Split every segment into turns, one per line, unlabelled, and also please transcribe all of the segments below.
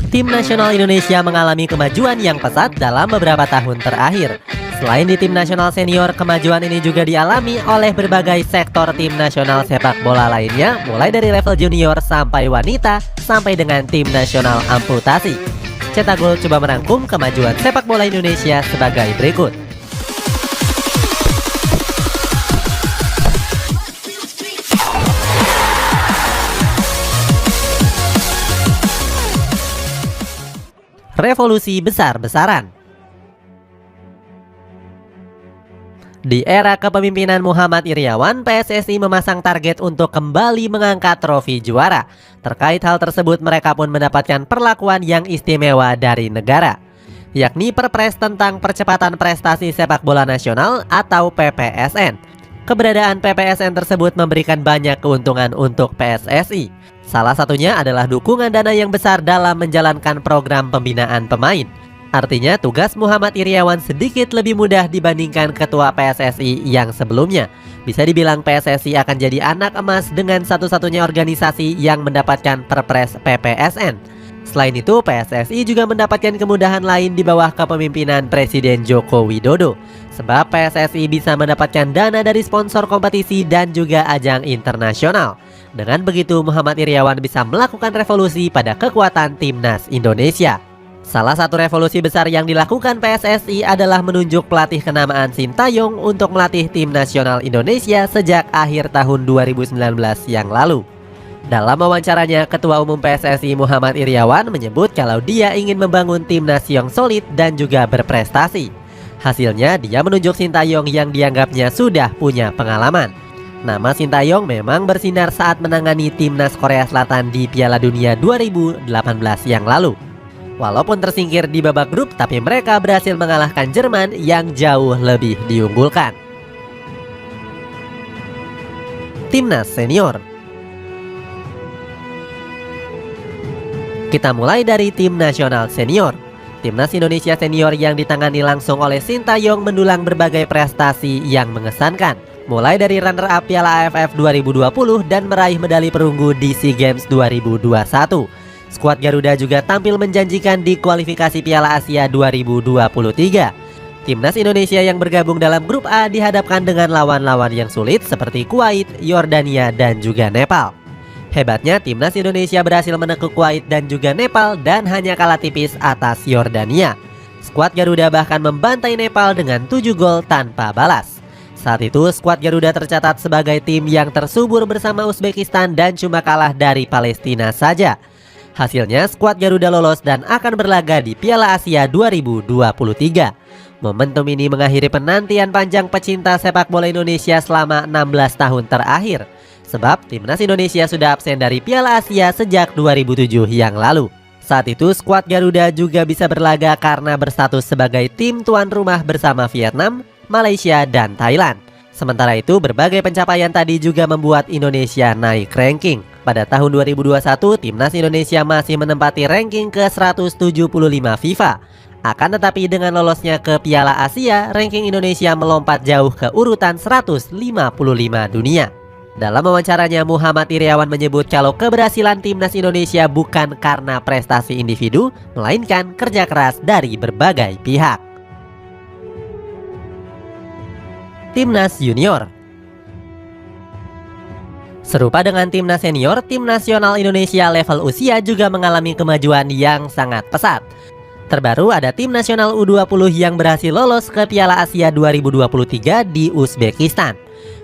Tim nasional Indonesia mengalami kemajuan yang pesat dalam beberapa tahun terakhir. Selain di tim nasional senior, kemajuan ini juga dialami oleh berbagai sektor tim nasional sepak bola lainnya, mulai dari level junior sampai wanita, sampai dengan tim nasional amputasi. Cetak Gol coba merangkum kemajuan sepak bola Indonesia sebagai berikut. Revolusi besar-besaran. Di era kepemimpinan Muhammad Iryawan, PSSI memasang target untuk kembali mengangkat trofi juara. Terkait hal tersebut, mereka pun mendapatkan perlakuan yang istimewa dari negara, yakni Perpres tentang Percepatan Prestasi Sepak Bola Nasional atau PPSN. Keberadaan PPSN tersebut memberikan banyak keuntungan untuk PSSI. Salah satunya adalah dukungan dana yang besar dalam menjalankan program pembinaan pemain. Artinya tugas Muhammad Iryawan sedikit lebih mudah dibandingkan ketua PSSI yang sebelumnya. Bisa dibilang PSSI akan jadi anak emas dengan satu-satunya organisasi yang mendapatkan Perpres PPSN. Selain itu, PSSI juga mendapatkan kemudahan lain di bawah kepemimpinan Presiden Joko Widodo. Sebab PSSI bisa mendapatkan dana dari sponsor kompetisi dan juga ajang internasional. Dengan begitu, Muhammad Iryawan bisa melakukan revolusi pada kekuatan timnas Indonesia. Salah satu revolusi besar yang dilakukan PSSI adalah menunjuk pelatih kenamaan Sintayong untuk melatih tim nasional Indonesia sejak akhir tahun 2019 yang lalu. Dalam wawancaranya, Ketua Umum PSSI Muhammad Iryawan menyebut kalau dia ingin membangun timnas yang solid dan juga berprestasi. Hasilnya, dia menunjuk Sintayong yang dianggapnya sudah punya pengalaman. Nama Sintayong memang bersinar saat menangani timnas Korea Selatan di Piala Dunia 2018 yang lalu. Walaupun tersingkir di babak grup, tapi mereka berhasil mengalahkan Jerman yang jauh lebih diunggulkan. Timnas senior. Kita mulai dari tim nasional senior. Timnas Indonesia senior yang ditangani langsung oleh Sintayong mendulang berbagai prestasi yang mengesankan. Mulai dari runner-up Piala AFF 2020 dan meraih medali perunggu di SEA Games 2021. Skuad Garuda juga tampil menjanjikan di kualifikasi Piala Asia 2023. Timnas Indonesia yang bergabung dalam grup A dihadapkan dengan lawan-lawan yang sulit seperti Kuwait, Yordania, dan juga Nepal. Hebatnya, Timnas Indonesia berhasil menekuk Kuwait dan juga Nepal dan hanya kalah tipis atas Yordania. Skuad Garuda bahkan membantai Nepal dengan 7 gol tanpa balas. Saat itu, skuad Garuda tercatat sebagai tim yang tersubur bersama Uzbekistan dan cuma kalah dari Palestina saja. Hasilnya, skuad Garuda lolos dan akan berlaga di Piala Asia 2023. Momentum ini mengakhiri penantian panjang pecinta sepak bola Indonesia selama 16 tahun terakhir. Sebab timnas Indonesia sudah absen dari Piala Asia sejak 2007 yang lalu. Saat itu, skuad Garuda juga bisa berlaga karena berstatus sebagai tim tuan rumah bersama Vietnam, Malaysia, dan Thailand. Sementara itu, berbagai pencapaian tadi juga membuat Indonesia naik ranking. Pada tahun 2021, timnas Indonesia masih menempati ranking ke-175 FIFA. Akan tetapi dengan lolosnya ke Piala Asia, ranking Indonesia melompat jauh ke urutan 155 dunia. Dalam wawancaranya, Muhammad Iryawan menyebut kalau keberhasilan timnas Indonesia bukan karena prestasi individu, melainkan kerja keras dari berbagai pihak. Timnas junior. Serupa dengan timnas senior, tim nasional Indonesia level usia juga mengalami kemajuan yang sangat pesat. Terbaru ada tim nasional U20 yang berhasil lolos ke Piala Asia 2023 di Uzbekistan.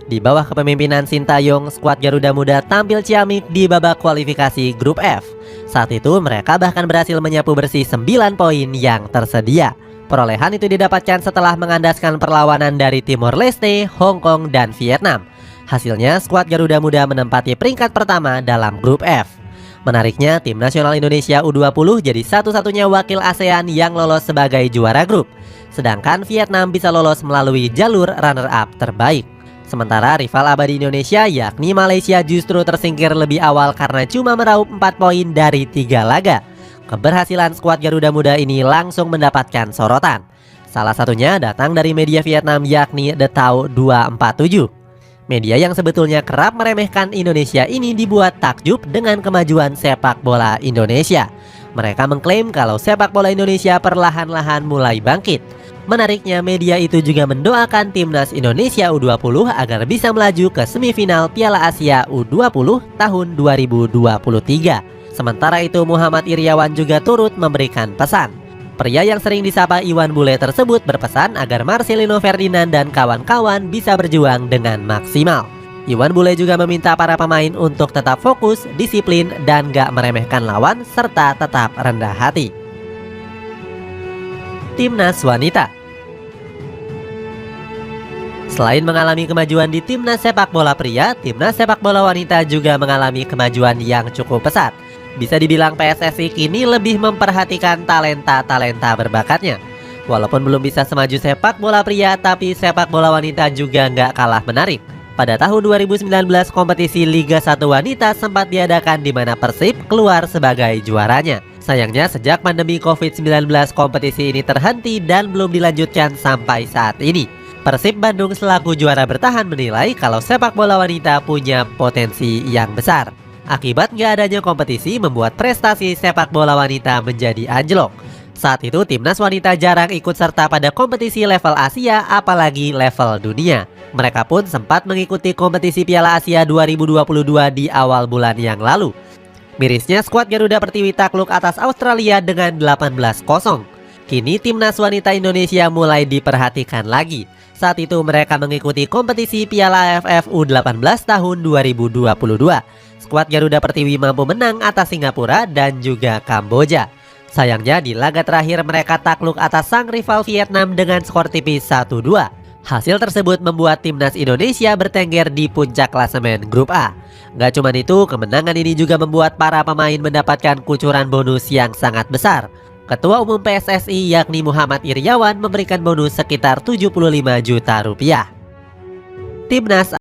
Di bawah kepemimpinan Sintayong, skuad Garuda Muda tampil ciamik di babak kualifikasi grup F. Saat itu mereka bahkan berhasil menyapu bersih 9 poin yang tersedia. Perolehan itu didapatkan setelah mengandaskan perlawanan dari Timor Leste, Hong Kong, dan Vietnam. Hasilnya, skuad Garuda Muda menempati peringkat pertama dalam grup F. Menariknya, tim nasional Indonesia U20 jadi satu-satunya wakil ASEAN yang lolos sebagai juara grup. Sedangkan Vietnam bisa lolos melalui jalur runner-up terbaik. Sementara rival abadi Indonesia yakni Malaysia justru tersingkir lebih awal karena cuma meraup 4 poin dari 3 laga. Keberhasilan skuad Garuda Muda ini langsung mendapatkan sorotan. Salah satunya datang dari media Vietnam yakni The Tao 247. Media yang sebetulnya kerap meremehkan Indonesia ini dibuat takjub dengan kemajuan sepak bola Indonesia. Mereka mengklaim kalau sepak bola Indonesia perlahan-lahan mulai bangkit. Menariknya, media itu juga mendoakan timnas Indonesia U20 agar bisa melaju ke semifinal Piala Asia U20 tahun 2023. Sementara itu, Muhammad Iryawan juga turut memberikan pesan. Pria yang sering disapa Iwan Bule tersebut berpesan agar Marcelino Ferdinand dan kawan-kawan bisa berjuang dengan maksimal. Iwan Bule juga meminta para pemain untuk tetap fokus, disiplin, dan gak meremehkan lawan, serta tetap rendah hati. Timnas Wanita. Selain mengalami kemajuan di timnas sepak bola pria, timnas sepak bola wanita juga mengalami kemajuan yang cukup pesat. Bisa dibilang PSSI kini lebih memperhatikan talenta-talenta berbakatnya. Walaupun belum bisa semaju sepak bola pria, tapi sepak bola wanita juga nggak kalah menarik. Pada tahun 2019, kompetisi Liga 1 Wanita sempat diadakan di mana Persib keluar sebagai juaranya. Sayangnya sejak pandemi COVID-19, kompetisi ini terhenti dan belum dilanjutkan sampai saat ini. Persib Bandung selaku juara bertahan menilai kalau sepak bola wanita punya potensi yang besar. Akibat nggak adanya kompetisi membuat prestasi sepak bola wanita menjadi anjlok. Saat itu timnas wanita jarang ikut serta pada kompetisi level Asia apalagi level dunia. Mereka pun sempat mengikuti kompetisi Piala Asia 2022 di awal bulan yang lalu. Mirisnya skuad Garuda Pertiwi takluk atas Australia dengan 18-0. Kini timnas wanita Indonesia mulai diperhatikan lagi. Saat itu mereka mengikuti kompetisi Piala AFF U18 tahun 2022. Skuad Garuda Pertiwi mampu menang atas Singapura dan juga Kamboja. Sayangnya di laga terakhir mereka takluk atas sang rival Vietnam dengan skor tipis 1-2. Hasil tersebut membuat timnas Indonesia bertengger di puncak klasemen grup A. Gak cuma itu, kemenangan ini juga membuat para pemain mendapatkan kucuran bonus yang sangat besar. Ketua Umum PSSI yakni Muhammad Iryawan memberikan bonus sekitar 75 juta rupiah. Timnas